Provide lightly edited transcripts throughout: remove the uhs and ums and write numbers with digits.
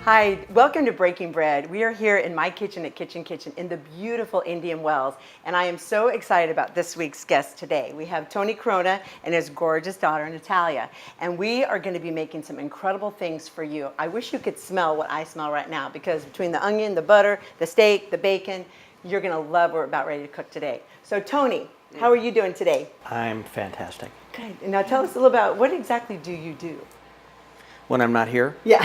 Hi, welcome to Breaking Bread. We are here in my kitchen at Kitchen Kitchen in the beautiful Indian Wells, and I am so excited about this week's guest today. We have Tony Caronna and his gorgeous daughter Natalia, and we are going to be making some incredible things for you. I wish you could smell what I smell right now, because between the onion, the butter, the steak, the bacon, you're going to love what we're about ready to cook today. So Tony, how are you doing today? I'm fantastic. Good. Now tell us a little about what exactly do you do? When I'm not here? Yeah,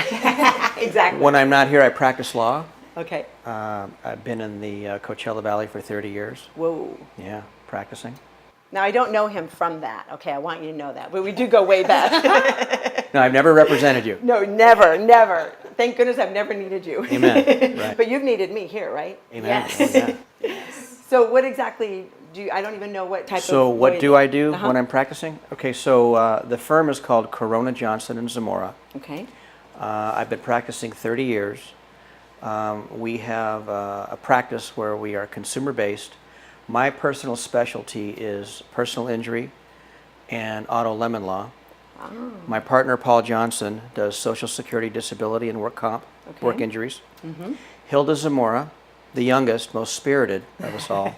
exactly. When I'm not here, I practice law. Okay. I've been in the Coachella Valley for 30 years. Whoa. Yeah, practicing. Now, I don't know him from that. Okay, I want you to know that. But we do go way back. No, I've never represented you. No, never, never. Thank goodness I've never needed you. Amen. Right. But you've needed me here, right? Amen. Yes. Yeah. So what exactly do you, I don't even know what type of... So what do I do Uh-huh. when I'm practicing? Okay, so the firm is called Caronna, Johnson & Zamora. Okay. I've been practicing 30 years. We have a practice where we are consumer-based. My personal specialty is personal injury and auto lemon law. Oh. My partner, Paul Johnson, does Social Security, disability, and work comp, Okay. work injuries. Mm-hmm. Hilda Zamora, the youngest, most spirited of us all,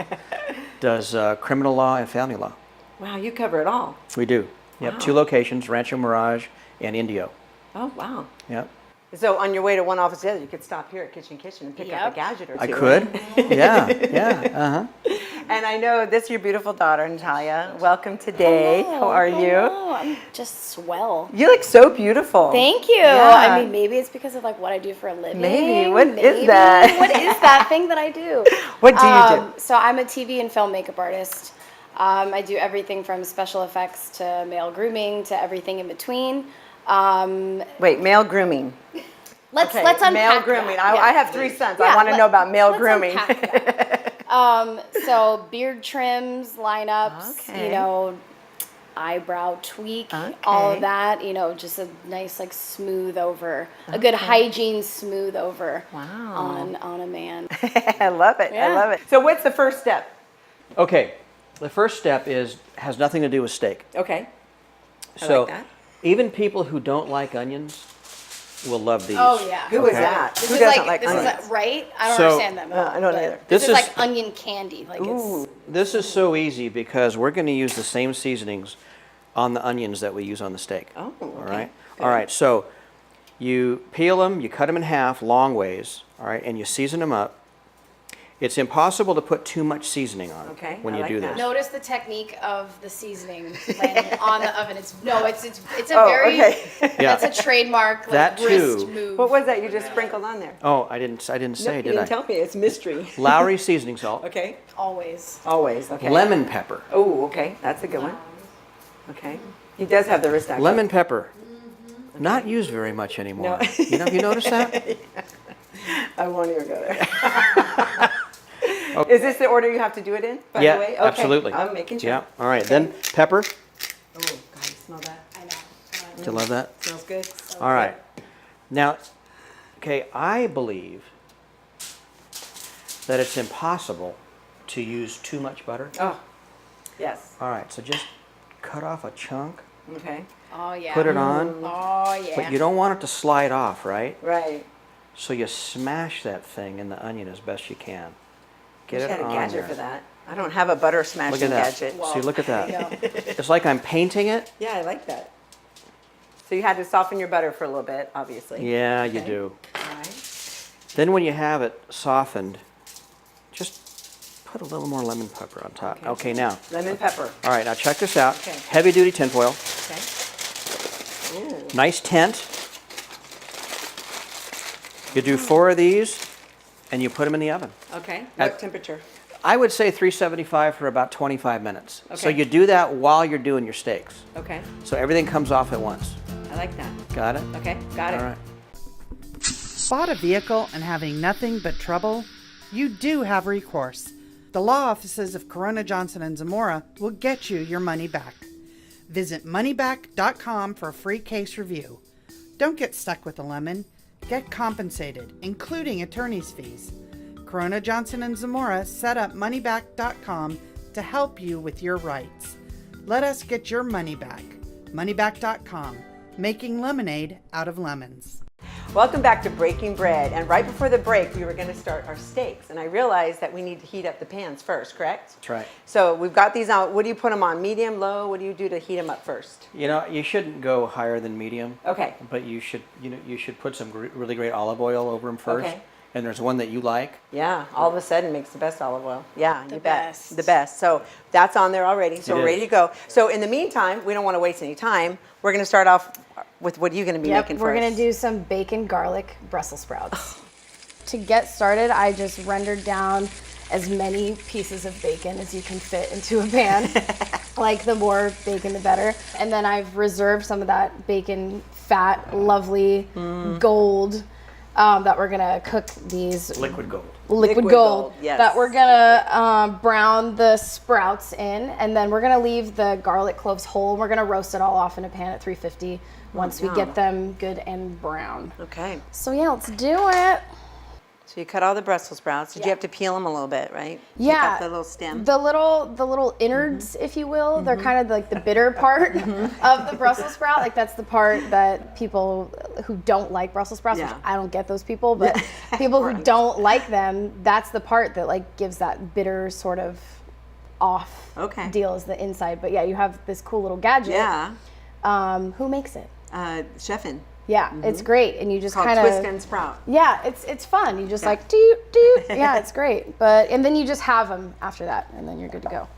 does criminal law and family law. Wow, you cover it all. We do. Yep, Wow. 2 locations, Rancho Mirage and Indio. Oh, wow. Yep. So on your way to one office to the other, you could stop here at Kitchen Kitchen and pick up a gadget or two. I could. Right? Yeah, uh-huh. And I know this is your beautiful daughter, Natalia. Welcome today. Hello, How are you? hello. I'm just swell. You look so beautiful. Thank you. Yeah. I mean, maybe it's because of like what I do for a living. Maybe. What is that? What is that thing that I do? What do you do? So I'm a TV and film makeup artist. I do everything from special effects to male grooming to everything in between. Wait, male grooming. Let's Okay, unpack male grooming. that. I have 3 sons. I Yeah, want to know about male let's grooming. unpack that. So beard trims, lineups, Okay. eyebrow tweak, Okay. all of that, just a nice like smooth over, a good hygiene smooth over Wow. on a man. I love it. I Yeah. love it. So what's the first step? Okay, the first step has nothing to do with steak. Okay. I So like that. even people who don't like onions will love these. Oh yeah. Who is Okay. that? This Who is doesn't like, like this onions? is right? I don't So- understand them. I don't either. This This is is- like onion candy. Like Ooh. This is so easy because we're going to use the same seasonings on the onions that we use on the steak. Oh, All okay. right. All right. So you peel them, you cut them in half long ways, all right, and you season them up. It's impossible to put too much seasoning on Okay, when I you like do that. this. Notice the technique of the seasoning landing on the oven. It's a Oh, very okay. Yeah. that's a trademark like That wrist too. move. What was that you just sprinkled on there? Oh, I didn't say, No, you did didn't I? tell me. It's mystery. Lowry seasoning salt, Okay. Always. Always. Okay. lemon pepper. Oh, okay. That's a good one. Okay. He does have the wrist action. Lemon pepper. Not used very much anymore. No. You notice that? I won't even go there. Is this the order you have to do it in, by Yeah, the way? Okay. absolutely. I'm making sure. Yeah. All right. Then pepper. Oh, God, you smell that? I know. Do you love that? Smells good. All right. Now, okay, I believe that it's impossible to use too much butter. Oh, yes. All right, so just cut off a chunk, Okay. Oh yeah. put it on, Oh yeah. but you don't want it to slide off, right? Right. So you smash that thing in the onion as best you can. Get Wish it I had a on gadget there. for that. I don't have a butter smashing Look at that. gadget. See, look at that. Yeah. It's like I'm painting it. Yeah, I like that. So you had to soften your butter for a little bit, obviously. Yeah, you Okay. do. All right. Then when you have it softened, just put a little more lemon pepper on top. Okay, now. Lemon pepper. All right, now check this out. Okay. Heavy duty tinfoil. Okay. Ooh. Nice tent. You do 4 of these, and you put them in the oven. Okay. At- What temperature? I would say 375 for about 25 minutes. So Okay. you do that while you're doing your steaks. Okay. So everything comes off at once. I like that. Got it? Okay. Got it. All right. Bought a vehicle and having nothing but trouble? You do have recourse. The law offices of Caronna, Johnson & Zamora will get you your money back. Visit moneyback.com for a free case review. Don't get stuck with a lemon. Get compensated, including attorney's fees. Caronna, Johnson & Zamora set up moneyback.com to help you with your rights. Let us get your money back. Moneyback.com, making lemonade out of lemons. Welcome back to Breaking Bread. And right before the break, we were going to start our steaks. And I realized that we need to heat up the pans first, correct? That's right. So we've got these out. What do you put them on? Medium, low? What do you do to heat them up first? You know, you shouldn't go higher than medium. Okay. But you should put some really great olive oil over them first. Okay. And there's one that you like. Yeah, all of a sudden makes the best olive oil. Yeah, The you bet. best. The best. So that's on there already. So It we're ready is. to go. So in the meantime, we don't want to waste any time. We're going to start off with what are you going to be making we're first? gonna do some bacon garlic Brussels sprouts. To get started, I just rendered down as many pieces of bacon as you can fit into a pan. Like the more bacon, the better. And then I've reserved some of that bacon fat, lovely gold that we're gonna cook these Liquid gold. liquid gold, yes. that we're gonna brown the sprouts in, and then we're gonna leave the garlic cloves whole. We're gonna roast it all off in a pan at 350 once we get them good and brown. Okay. So yeah, let's do it. So you cut all the Brussels sprouts. Did you Yeah. have to peel them a little bit, right? Yeah, Take out the little stem. the little innards, if you will. They're kind of like the bitter part of the Brussels sprout. Like that's the part that people who don't like Brussels sprouts, Yeah. which I don't get those people, but people who don't like them, that's the part that like gives that bitter sort of off Okay. deal is the inside. But yeah, you have this cool little gadget. Yeah. Who makes it? Chefin. Yeah, it's great, and you just Called kind Twist of and Sprout. yeah, it's fun. You just like do. Yeah, it's great. And then you just have them after that, and then you're good to go.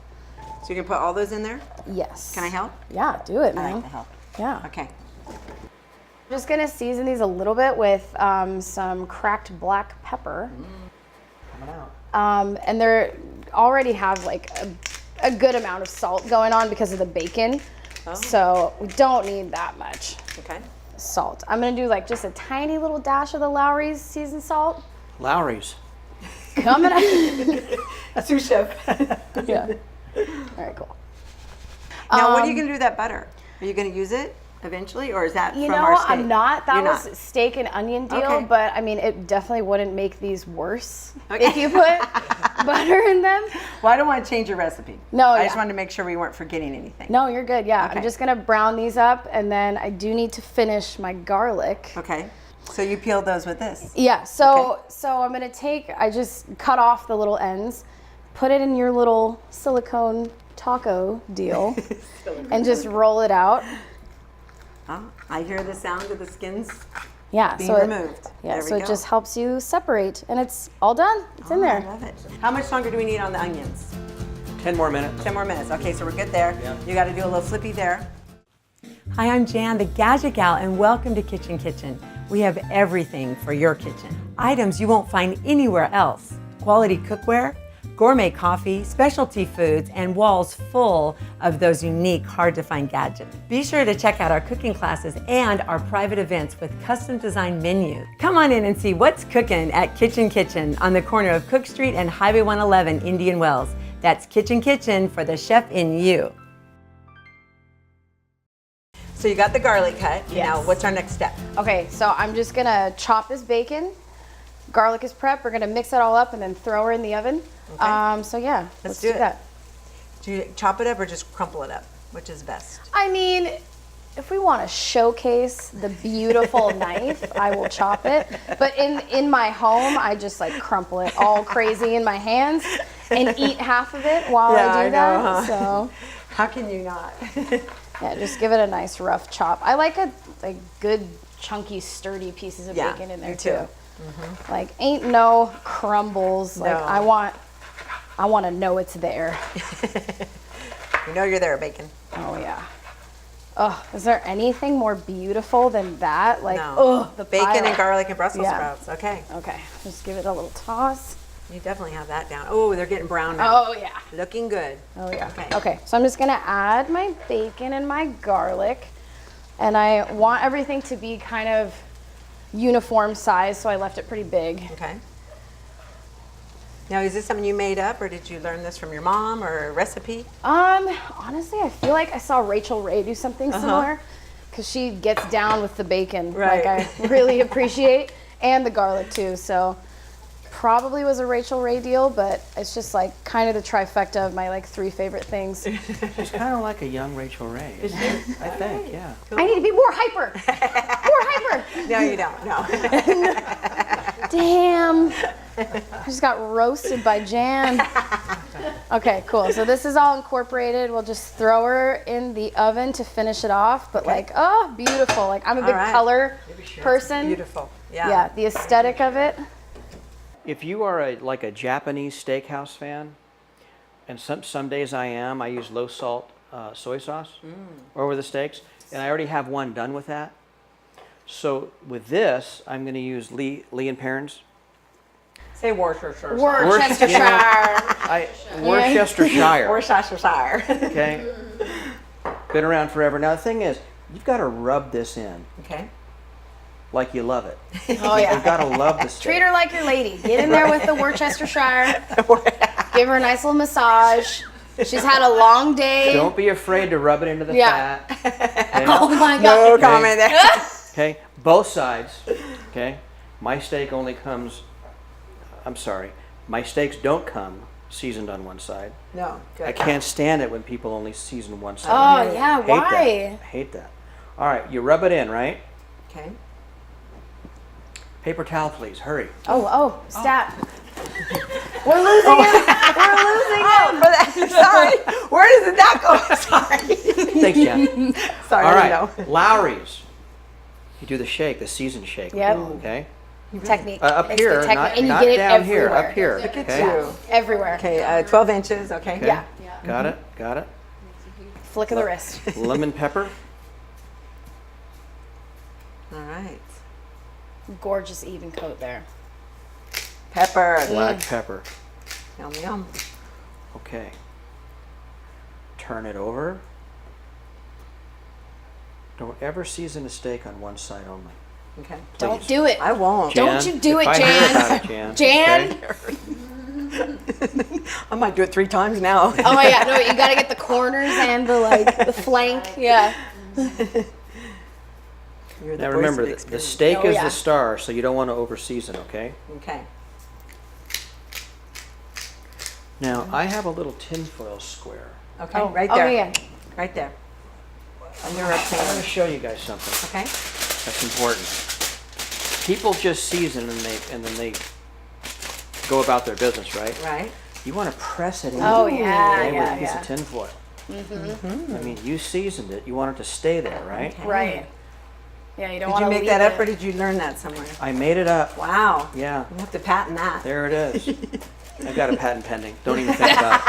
So you can put all those in there? Yes. Can I help? Yeah, do it, I man. like to help. Yeah. Okay. Just gonna season these a little bit with some cracked black pepper, Coming out. and they already have like a good amount of salt going on because of the bacon. Oh. So we don't need that much Okay. salt. I'm gonna do like just a tiny little dash of the Lowry's seasoned salt. Lowry's. Coming up. A sous chef. Yeah. All right, cool. Now, what are you going to do with that butter? Are you going to use it eventually, or is that You from know, our steak? I'm not. That You're was not. steak and onion deal, Okay. but I mean, it definitely wouldn't make these worse Okay. if you put butter in them. Well, I don't want to change your recipe. No, I yeah. just wanted to make sure we weren't forgetting anything. No, you're good. Yeah, Okay. I'm just gonna brown these up, and then I do need to finish my garlic. Okay. So you peeled those with this? Yeah. So Okay. so I'm gonna I just cut off the little ends, put it in your little silicone taco deal, and just roll it out. Oh, I hear the sound of the skins Yeah. being so removed. Yeah. There So we it go. just helps you separate, and it's all done. It's in Oh, there. I love it. How much longer do we need on the onions? 10 more minutes. 10 more minutes. Okay, so we're good there. Yeah. You got to do a little flippy there. Hi, I'm Jan, the Gadget Gal, and welcome to Kitchen Kitchen. We have everything for your kitchen. Items you won't find anywhere else. Quality cookware, gourmet coffee, specialty foods, and walls full of those unique, hard-to-find gadgets. Be sure to check out our cooking classes and our private events with custom-designed menus. Come on in and see what's cooking at Kitchen Kitchen on the corner of Cook Street and Highway 111, Indian Wells. That's Kitchen Kitchen for the chef in you. So you got the garlic cut. Yes. Now, what's our next step? Okay, so I'm just gonna chop this bacon. Garlic is prepped. We're gonna mix it all up and then throw her in the oven. Okay. So yeah, let's do do it. that. Do you chop it up or just crumple it up? Which is best? I mean, if we want to showcase the beautiful knife, I will chop it. But in my home, I just like crumple it all crazy in my hands and eat half of it while Yeah, I do I that. know, huh? So How can you not? yeah, just give it a nice rough chop. I like a good chunky sturdy pieces of Yeah, bacon in there me too. too. Like ain't no crumbles. Like No. I want to know it's there. You know you're there, bacon. Oh yeah. Oh, is there anything more beautiful than that? Like, No. oh, the Bacon pile. and garlic and Brussels Yeah. sprouts. Okay. Okay, just give it a little toss. You definitely have that down. Oh, they're getting brown now. Oh yeah. Looking good. Oh yeah. Okay. Okay, so I'm just gonna add my bacon and my garlic, and I want everything to be kind of uniform size, so I left it pretty big. Okay. Now, is this something you made up, or did you learn this from your mom, or a recipe? Honestly, I feel like I saw Rachel Ray do something similar, because she gets down with the bacon, Right. like I really appreciate, and the garlic too. So probably was a Rachel Ray deal, but it's just like kind of the trifecta of my like 3 favorite things. She's kind of like a young Rachel Ray. Is she? I think, yeah. I need to be more hyper. More hyper. No, you don't. No. Damn. I just got roasted by Jan. Okay, cool. So this is all incorporated. We'll just throw her in the oven to finish it off. But like, oh, beautiful. Like I'm a big color person. Beautiful. Yeah. Yeah, the aesthetic of it. If you are like a Japanese steakhouse fan, and some days I am, I use low salt soy sauce over the steaks, and I already have one done with that. So with this, I'm going to use Lee and Perrins. Say Worcestershire. Worcestershire. Worcestershire. Worcestershire. Okay. Been around forever. Now the thing is, you've got to rub this in Okay. like you love it. Oh yeah. You've got to love the steak. Treat her like your lady. Get in there with the Worcestershire. Give her a nice little massage. She's had a long day. Don't be afraid to rub it into the fat. Okay? Oh my No god. comment there. Okay, both sides. Okay, my steak only comes. I'm sorry, my steaks don't come seasoned on one side. No. Good. I can't stand it when people only season one side. Oh yeah, Hate why? that. I hate that. All right, you rub it in, right? Okay. Paper towel, please. Hurry. Oh, stat. We're losing him. We're losing him. For that. Sorry. Where does that go? Sorry. Thanks, Jen. Sorry. All I right, didn't know. Lowry's. You do the shake, the seasoned shake. Yep. Okay. Technique. Up It's here, the technique. And you not get it down everywhere. here. Up here. Look at okay. you. Everywhere. Okay. 12 inches. Okay. Okay. Yeah. Got it. Got it. Flick of the wrist. Lemon pepper. All right. Gorgeous even coat there. Pepper. Black pepper. Yum yum. Okay. Turn it over. Don't ever season a steak on one side only. Okay. Don't Please. do it. I won't. Don't Jan, you do if it, I hear Jan. about it, Jan. okay? I might do it 3 times now. Oh my god, no, you gotta get the corners and the flank. Yeah. You're the Now voice remember, of the experience. steak Oh, is yeah. the star, so you don't want to over season, okay? Okay. Now, I have a little tinfoil square. Okay. Oh, Right oh, there. yeah. Right there. And you're I'm going to up show you guys something Okay. that's important. People just season and then they go about their business, right? Right. You want to press it in Oh yeah, okay, with yeah, a piece yeah. of tinfoil. I mean, you seasoned it. You want it to stay there, right? Okay. Right. Yeah, you don't Did want you to make leave that up it. or did you learn that somewhere? I made it up. Wow. Yeah, You have to patent that. there it is. I've got a patent pending. Don't even think about it.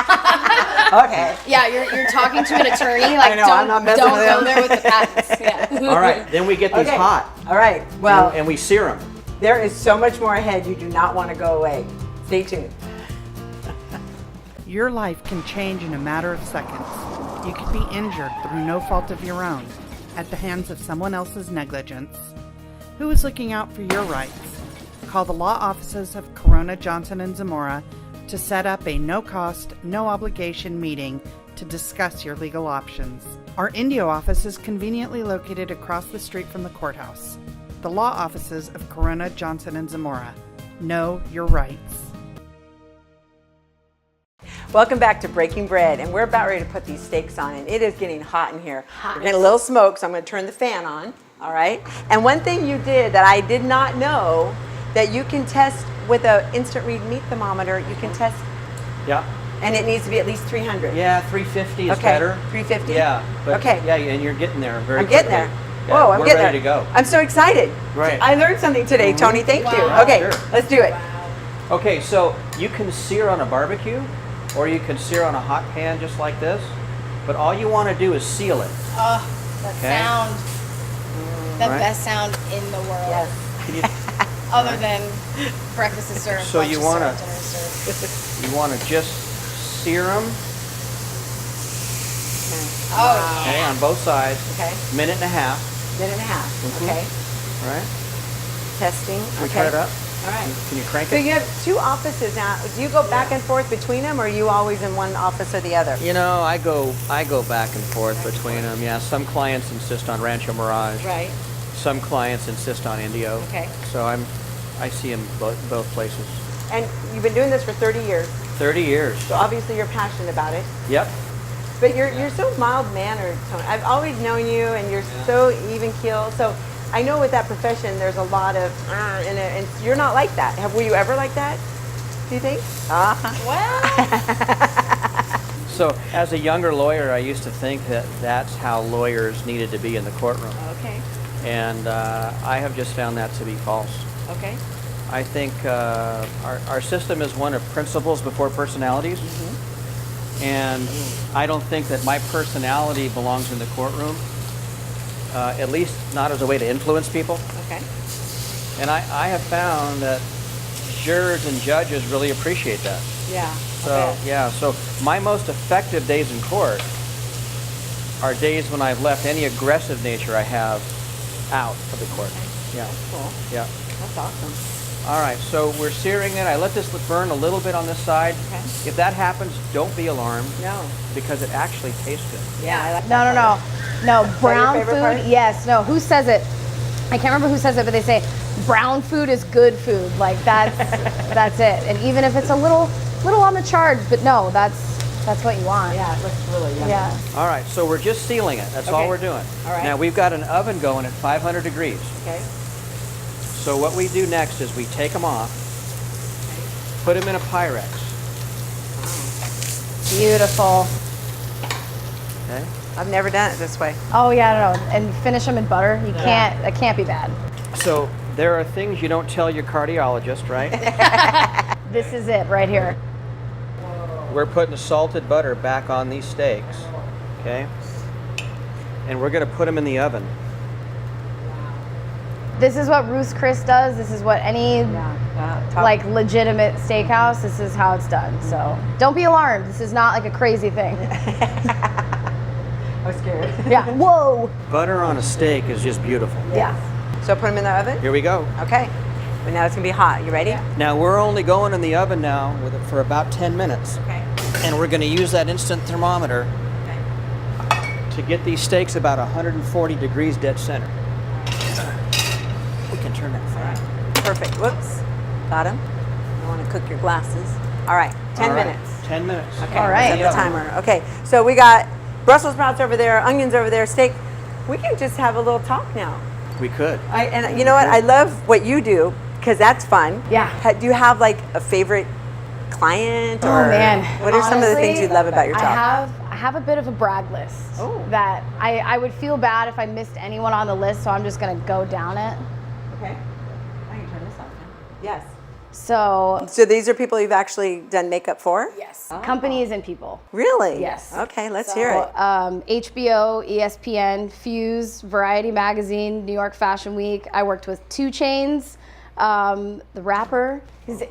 Okay. Yeah, you're talking to an attorney. Like, I know, I'm not messing don't with go him. there with the patents. Yeah. All right, then we get these Okay. hot All right. Well, and we sear them. there is so much more ahead. You do not want to go away. Stay tuned. Your life can change in a matter of seconds. You could be injured through no fault of your own at the hands of someone else's negligence. Who is looking out for your rights? Call the law offices of Caronna, Johnson & Zamora to set up a no-cost, no-obligation meeting to discuss your legal options. Our Indio office is conveniently located across the street from the courthouse. The law offices of Caronna, Johnson & Zamora. Know your rights. Welcome back to Breaking Bread, and we're about ready to put these steaks on, and it is getting hot in here. We're getting a little smoke, so I'm going to turn the fan on, all right? And one thing you did that I did not know, that you can test with an instant read meat thermometer, you can test, Yeah. and it needs to be at least 300. Yeah, 350 is Okay, better. 350? Yeah. But Okay. Yeah, and you're getting there very I'm getting quickly. there. Yeah, Whoa, I'm we're getting ready there. to go. I'm so excited. Right. I learned something today, Tony. Thank you. Wow. Okay, Sure. let's do it. Okay, so you can sear on a barbecue, or you can sear on a hot pan just like this. But all you want to do is seal it. Oh, that Okay. sound. The Right. best sound in the world. Yes. Can you, Other than breakfast is served, So lunch you is wanna- served, dinner is served. you want to just sear them, Oh, okay, on both sides. Okay, Minute and a half. minute and a half. Mhm. Okay, All right. testing. Can we Okay. cut it up? All right. Can you crank So it? you have 2 offices now. Do you go back and forth between them, or are you always in one office or the other? You know, I go back and forth between them. Yeah, some clients insist on Rancho Mirage. Right. Some clients insist on Indio. Okay. So I see them both places. And you've been doing this for 30 years, 30 years. so obviously you're passionate about it. Yep. But you're so mild-mannered, Tony. I've always known you, and you're so even-keeled. So I know with that profession, there's a lot of, and you're not like that. Were you ever like that, do you think? So as a younger lawyer, I used to think that that's how lawyers needed to be in the courtroom. Okay, And I have just found that to be false. okay. I think our system is one of principles before personalities. And I don't think that my personality belongs in the courtroom, at least not as a way to influence people. Okay. And I have found that jurors and judges really appreciate that. Yeah. So, yeah, so my most effective days in court are days when I've left any aggressive nature I have out of the court. Yeah. Cool. Yeah. That's awesome. All right, so we're searing it. I let this burn a little bit on this side. Okay. If that happens, don't be alarmed No. because it actually tastes good. Yeah. I like No, no, no. No, brown favorite food, part? yes. No, who says it? I can't remember who says it, but they say brown food is good food. Like that's that's it. And even if it's a little on the charge, but no, that's what you want. Yeah, it looks really yummy. Yeah. All right, so we're just sealing it. That's all Okay. we're doing. All right. Now we've got an oven going at 500 degrees. Okay. So what we do next is we take them off, put them in a Pyrex. Beautiful. Okay. I've never done it this way. Oh yeah, no, and finish them in butter. You can't. That can't be bad. So there are things you don't tell your cardiologist, right? This is it right here. We're putting salted butter back on these steaks, okay? And we're going to put them in the oven. This is what Ruth's Chris does. This is what any like legitimate steakhouse. This is how it's done. So don't be alarmed. This is not like a crazy thing. I was scared. Yeah. Whoa. Butter on a steak is just beautiful. Yeah. So put them in the oven? Here we go. Okay. But now it's going to be hot. You ready? Now we're only going in the oven now with it for about 10 minutes. Okay. And we're going to use that instant thermometer to get these steaks about 140 degrees dead center. We can turn that fire. Perfect. Whoops. Got him. You want to cook your glasses. All right. 10 All right, minutes. 10 minutes. Okay. All right. Set the timer. Okay. So we got Brussels sprouts over there, onions over there, steak. We can just have a little talk now. We could. And you know what? I love what you do because that's fun. Yeah. Do you have like a favorite client? Oh or man. What are some of the things Honestly, you love about your job? I have a bit of a brag list. Oh. That I would feel bad if I missed anyone on the list, so I'm just gonna go down it. Okay. I can turn this off now. Yes. So So these are people you've actually done makeup for? yes, companies and people. Really? Yes. Okay, let's hear it. HBO, ESPN, Fuse, Variety Magazine, New York Fashion Week. I worked with 2 Chainz, the rapper.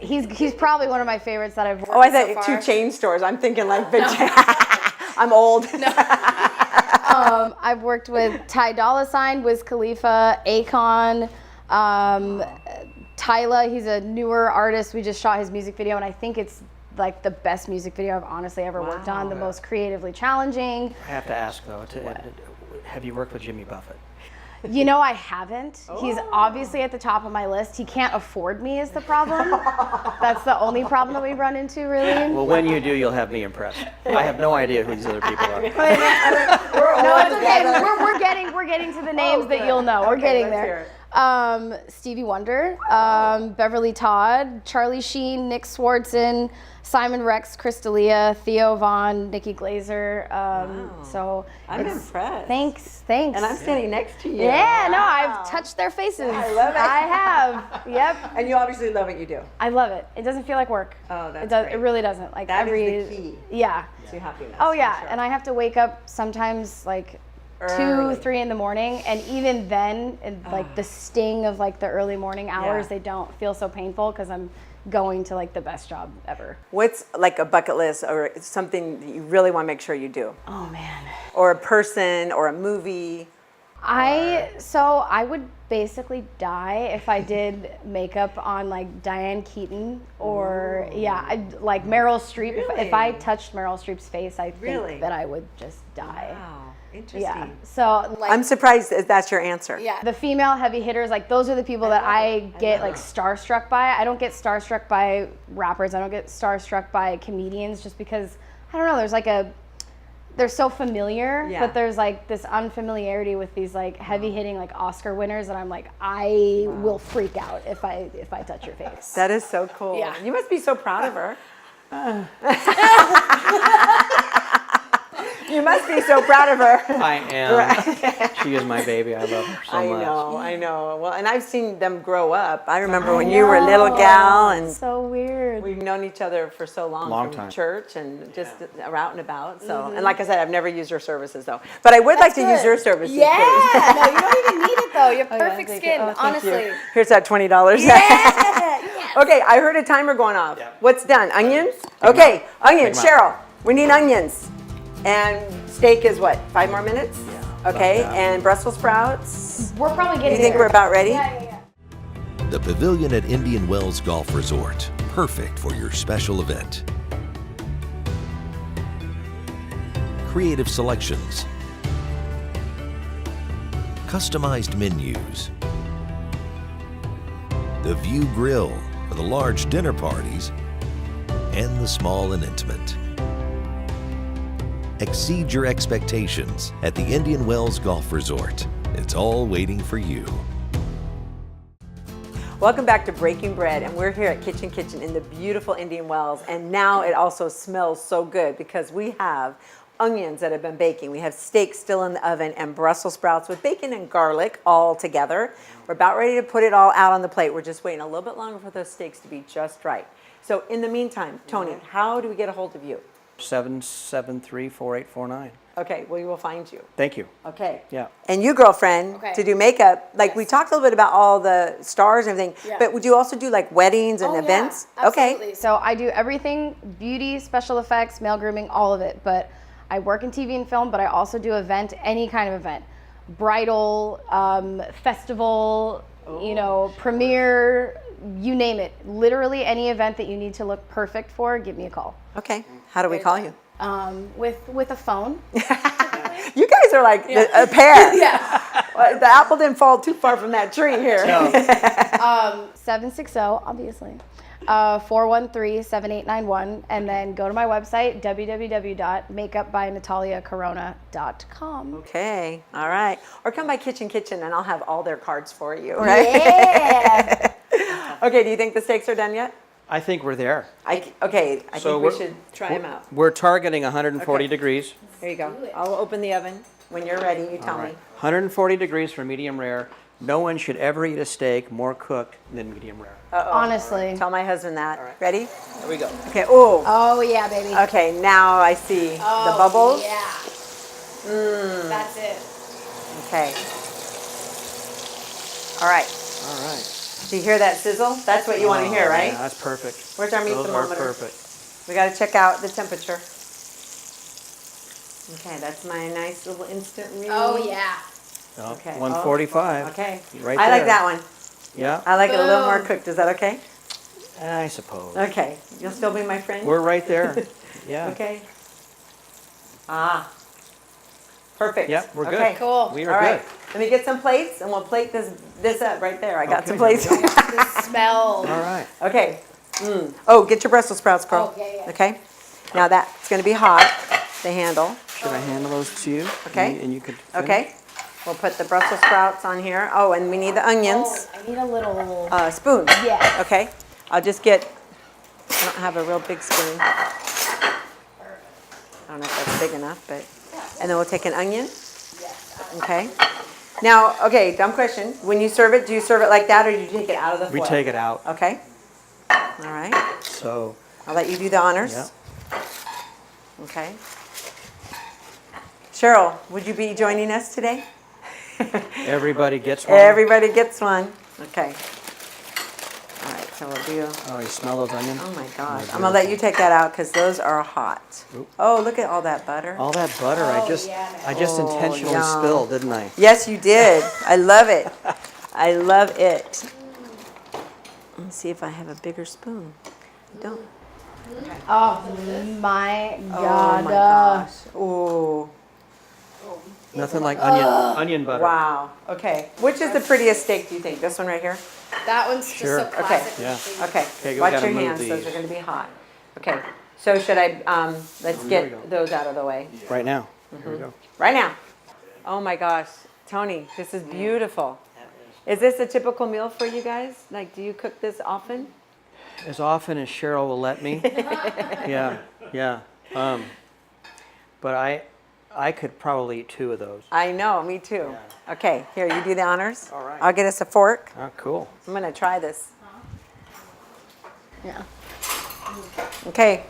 He's probably one of my favorites that I've worked Oh, I with so thought far. 2 chain stores. I'm thinking like big chain. I'm old. I've worked with Ty Dolla $ign, Wiz Khalifa, Akon, Tyla. He's a newer artist. We just shot his music video, and I think it's like the best music video I've honestly ever worked on. The most creatively challenging. I have to ask though, have you worked with Jimmy Buffett? You know, I haven't. He's obviously at the top of my list. He can't afford me is the problem. That's the only problem that we run into, really. Well, when you do, you'll have me impressed. I have no idea who these other people are. No, it's okay. We're getting to the names that you'll know. We're getting let's there. Stevie Wonder, Beverly Todd, Charlie Sheen, Nick Swartzen, Simon Rex, Chris D'Elia, Theo Vaughn, Nikki Glazer. So I'm impressed. Thanks. And I'm standing next to you. Yeah, no, Wow. I've touched their faces. I love it. I have. Yep. And you obviously love what you do. I love it. It doesn't feel like work. Oh, that's it does. great. It really doesn't. Like That is every. the key Yeah. to happiness. Oh for yeah, sure. and I have to wake up sometimes like Early. 2, 3 in the morning, and even then, like the sting of like the early morning hours, Yeah. they don't feel so painful because I'm going to like the best job ever. What's like a bucket list or something that you really want to make sure you do? Oh man. Or a person or a movie? I would basically die if I did makeup on like Diane Keaton or like Meryl Streep. If I Really? touched Meryl Streep's face, I think Really? that I would just die. Wow. Interesting. Yeah. So like I'm surprised that that's your answer. yeah, the female heavy hitters, like those are the people that I get like starstruck by. I don't get starstruck by rappers. I don't get starstruck by comedians just because I don't know. There's like they're so familiar, Yeah. but there's like this unfamiliarity with these like heavy hitting like Oscar winners that I'm like I will freak out if I touch your face. That is so cool. Yeah. You must be so proud of her. You must be so proud of her. I am. She is my baby. I love her so much. I know. Well, and I've seen them grow up. I remember when you were a little gal, and So weird. we've known each other for so long, Long from time. church and just out and about. So, and like I said, I've never used your services though, but I would like to use your services. Yeah, please. no, you don't even need it though. You have yeah, perfect thank you. skin, Oh, thank honestly. you. Here's that $20. Yeah. Okay, I heard a timer going off. Yeah. What's done? Onions? Okay, onions. Big Cheryl, we need onions. And steak is what? 5 more minutes? Yeah, Okay, about that. and Brussels sprouts? We're probably getting You think there. we're about ready? Yeah. The Pavilion at Indian Wells Golf Resort, perfect for your special event. Creative selections, customized menus, the View Grill for the large dinner parties, and the small and intimate. Exceed your expectations at the Indian Wells Golf Resort. It's all waiting for you. Welcome back to Breaking Bread, and we're here at Kitchen Kitchen in the beautiful Indian Wells, and now it also smells so good because we have onions that have been baking. We have steak still in the oven and Brussels sprouts with bacon and garlic all together. We're about ready to put it all out on the plate. We're just waiting a little bit longer for those steaks to be just right. So in the meantime, Tony, how do we get a hold of you? 773-4849. Okay, we will find you. Thank you. Okay. Yeah. And you, girlfriend, Okay. to do makeup, like we talked a little bit about all the stars and everything, Yeah. but would you also do like weddings and Oh, events? Yeah, Okay. absolutely. So I do everything, beauty, special effects, male grooming, all of it. But I work in TV and film, but I also do any kind of event. Bridal, festival, premiere, you name it. Literally any event that you need to look perfect for, give me a call. Okay. How do we call you? With a phone. You guys are like a pair. Yeah. Well, the apple didn't fall too far from that tree here. 760, obviously. 413-7891, and then go to my website, www.makeupbynataliacaronna.com. Okay. All right. Or come by Kitchen Kitchen and I'll have all their cards for you. Right? Yeah. Okay. Do you think the steaks are done yet? I think we're there. I think we should try them out. We're targeting 140 Okay. degrees. Here you go. I'll open the oven. When you're ready, you tell All right. me. 140 degrees for medium rare. No one should ever eat a steak more cooked than medium rare. Honestly. Tell my husband that. Ready? There we go. Okay. Oh. Oh, yeah, baby. Okay. Now I see the bubbles. Yeah. That's it. Okay. All right. All right. Do you hear that sizzle? That's what you want to hear, right? Yeah, that's perfect. Where's our meat Those are thermometer? perfect. We got to check out the temperature. Okay, that's my nice little instant read. Oh, yeah. Oh, Okay. 145. Okay. Right I like there. that one. Yeah, I like it a little more Boom. cooked. Is that okay? I suppose. Okay. You'll still be my friend? We're right there. Yeah. Okay. Ah. Perfect. Yep, we're good. Okay. Cool. We All are right. good. Let me get some plates and we'll plate this up right there. I got Okay, some plates. here we The smell. All right. Okay. Oh, get your Brussels sprouts, girl. Okay, yeah. Okay. Now that's going to be hot, the handle. Should I handle those to you? Okay. And you could finish? Okay. We'll put the Brussels sprouts on here. Oh, and we need the onions. I need a little. Spoon. Yeah. Okay. I'll just get, I don't have a real big spoon. I don't know if that's big enough, but, and then we'll take an onion. Okay. Now, okay, dumb question. When you serve it, do you serve it like that or do you take it out of the foil? We take it out. Okay. All right. So, I'll let you do the honors. yeah. Okay. Cheryl, would you be joining us today? Everybody gets one. Everybody gets one. Okay. All right, so we'll do. Oh, you smell those onions? Oh my gosh. I'm gonna let you take that out because those are hot. Oop. Oh, look at all that butter. All that butter, Oh, I just yeah. intentionally yum. spilled, didn't I? Yes, you did. I love it. I love it. Let's see if I have a bigger spoon. I don't. Oh my Oh god. my gosh. Ooh. Nothing like onion butter. Wow. Okay. Which is the prettiest steak, do you think? This one right here? That one's just Sure. so classic. Yeah. Okay. Okay, we Watch gotta your move hands. Those these. are going to be hot. Okay. So should I, let's we go. get those out of the way. Right now. Here we go. Right now. Oh my gosh. Tony, this is beautiful. Is this a typical meal for you guys? Like, do you cook this often? As often as Cheryl will let me. Yeah, yeah. But I could probably eat 2 of those. I know, me too. Okay, here, you do the honors. All right. I'll get us a fork. Oh, cool. I'm going to try this. Yeah. Okay.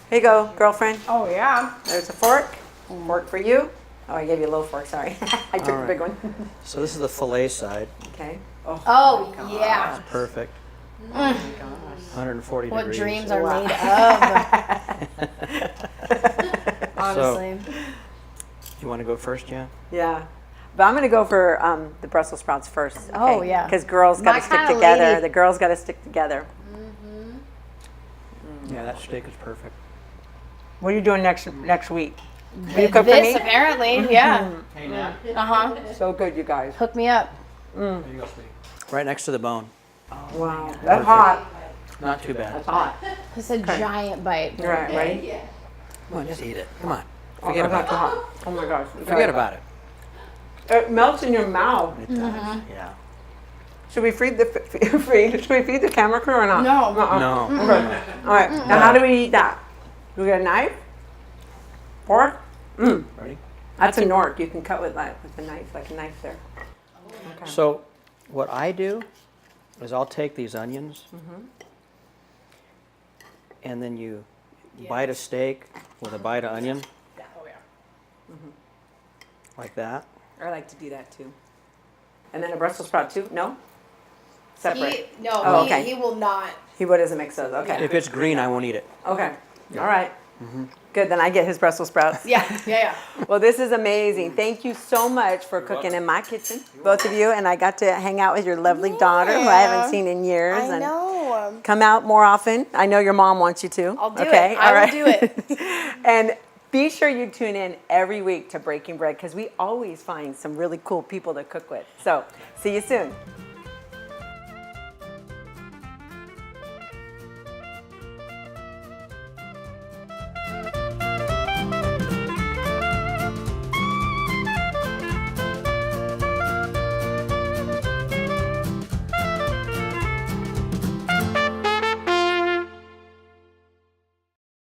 Here you go, girlfriend. Oh yeah. There's a fork. Fork for you. Oh, I gave you a little fork, sorry. I took the big one. So this is the fillet side. Okay. Oh, Oh yeah. Perfect. 140 What degrees. dreams are made of? Honestly. You want to go first, Jan? yeah. But I'm going to go for the Brussels sprouts first. Oh, yeah. Because girls got My to stick kinda together. lady. The girls got to stick together. Yeah, that steak is perfect. What are you doing next week? Will you cook for This me? apparently, yeah. Hey, Nat. Uh-huh. So good, you guys. Hook me up. Here you go, sweetie. Right next to the bone. Wow. That's hot. Not too bad. That's hot. It's a giant bite. Right, right? Come on, just eat it. Come on. Oh, Forget that's about not it. too hot. Oh my gosh. Forget about it. It melts in your mouth. It does. Yeah. Should we feed the should we feed the camera crew or not? No. Uh-uh. No. Okay. All right. Now, how do we eat that? Do we get a knife? Fork? Ready? That's a nork. You can cut with a knife, like a knife there. So what I do is I'll take these onions and then you bite a steak with a bite of onion. Like that. I like to do that too. And then a Brussels sprout too? No? Separate. No, okay. he will not. He doesn't mix those. Okay. If it's green, I won't eat it. Okay. All right. Good. Then I get his Brussels sprouts. Yeah. Well, this is amazing. Thank you so much for cooking in my kitchen, both of you. And I got to hang out with your lovely daughter, who I haven't seen in years. I and know. Come out more often. I know your mom wants you to. I'll do okay? it. All I right. will do it. And be sure you tune in every week to Breaking Bread because we always find some really cool people to cook with. So, see you soon.